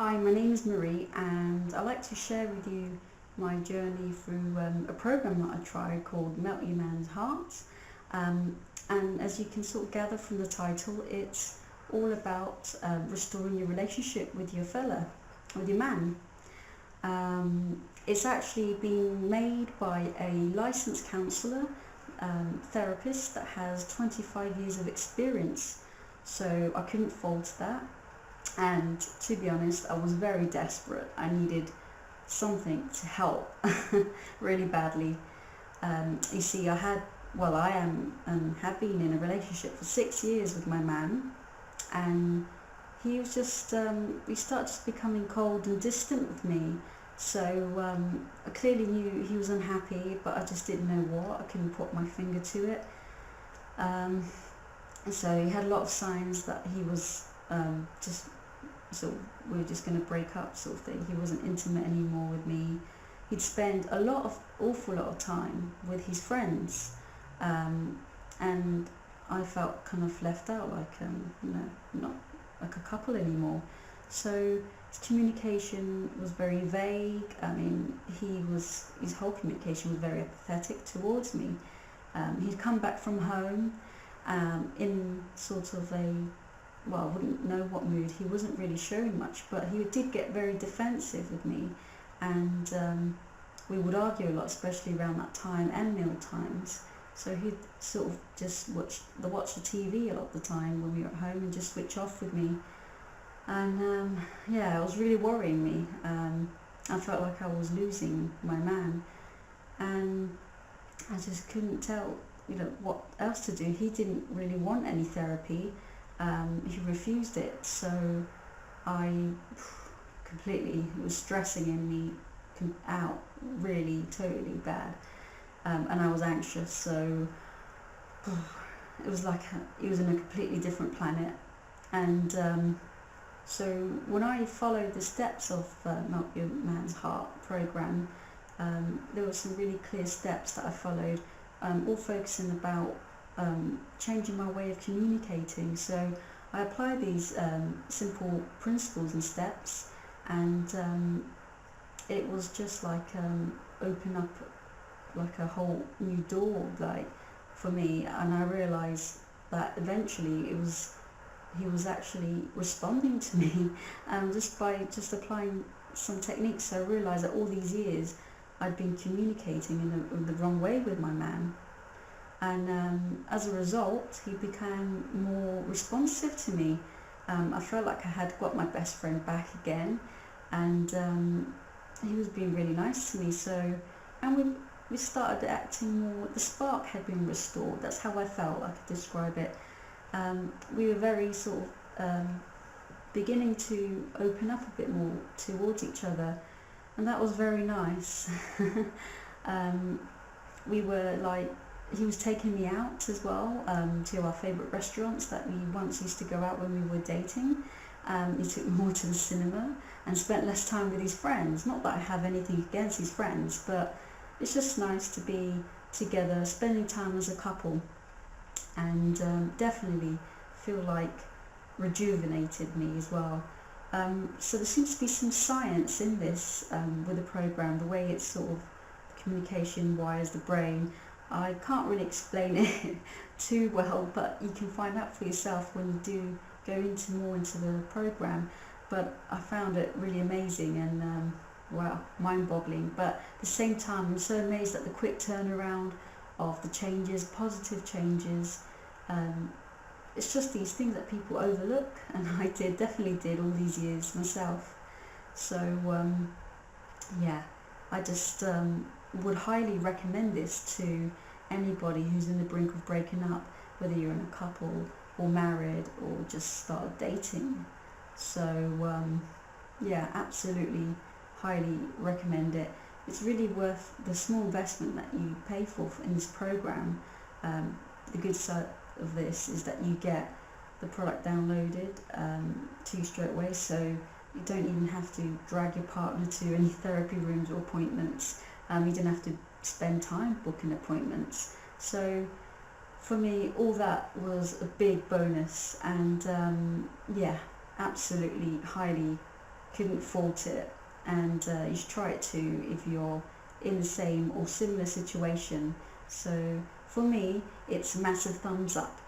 Hi, my name is Marie, and I'd like to share with you my journey through a program that I tried called Melt Your Man's Heart. Um, and as you can sort of gather from the title, it's all about restoring your relationship with your fella, with your man. It's actually been made by a licensed counsellor, therapist that has 25 years of experience. So I couldn't fault that. And to be honest, I was very desperate. I needed something to help really badly. You see, I am and have been in a relationship for 6 years with my man, and he was he started just becoming cold and distant with me. So I clearly knew he was unhappy, but I just didn't know what. I couldn't put my finger to it. Um, so he had a lot of signs that he was just so we're just going to break up sort of thing. He wasn't intimate anymore with me. He'd spend awful lot of time with his friends, and I felt kind of left out, like not like a couple anymore. So his communication was very vague. I mean, his whole communication was very apathetic towards me. He'd come back from home in sort of I wouldn't know what mood. He wasn't really showing much, but he did get very defensive with me, and we would argue a lot, especially around that time and meal times. So he'd sort of just watch the TV a lot of the time when we were at home and just switch off with me. And it was really worrying me. I felt like I was losing my man, and I just couldn't tell, what else to do. He didn't really want any therapy. He refused it, so I completely, it was stressing in me out really totally bad, and I was anxious, so it was like he was in a completely different planet. And so when I followed the steps of Melt Your Man's Heart program, there were some really clear steps that I followed, all focusing about changing my way of communicating. So I apply these simple principles and steps, and it was just like open up like a whole new door, like, for me. And I realized that eventually he was actually responding to me, just by applying some techniques. So I realized that all these years I'd been communicating in the wrong way with my man. And as a result, he became more responsive to me. I felt like I had got my best friend back again, and he was being really nice to me. So, and we started acting more. The spark had been restored. That's how I felt. I could describe it. We were very sort of beginning to open up a bit more towards each other, and that was very nice. We were like, he was taking me out as well, to our favourite restaurants that we once used to go out when we were dating. He took me more to the cinema and spent less time with his friends. Not that I have anything against his friends, but it's just nice to be together, spending time as a couple, and definitely feel like rejuvenated me as well. So there seems to be some science in this, with the program, the way it's sort of communication wires the brain. I can't really explain it too well, but you can find out for yourself when you do go more into the program. But I found it really amazing and mind-boggling. But at the same time, I'm so amazed at the quick turnaround of the changes, positive changes. It's just these things that people overlook, and I definitely did all these years myself. So I just would highly recommend this to anybody who's in the brink of breaking up, whether you're in a couple or married or just started dating. So absolutely highly recommend it. It's really worth the small investment that you pay for in this program. The good side of this is that you get the product downloaded to you straight away, so you don't even have to drag your partner to any therapy rooms or appointments. You don't have to spend time booking appointments. So for me, all that was a big bonus, and absolutely highly couldn't fault it, and you should try it too if you're in the same or similar situation. So for me, it's a massive thumbs up.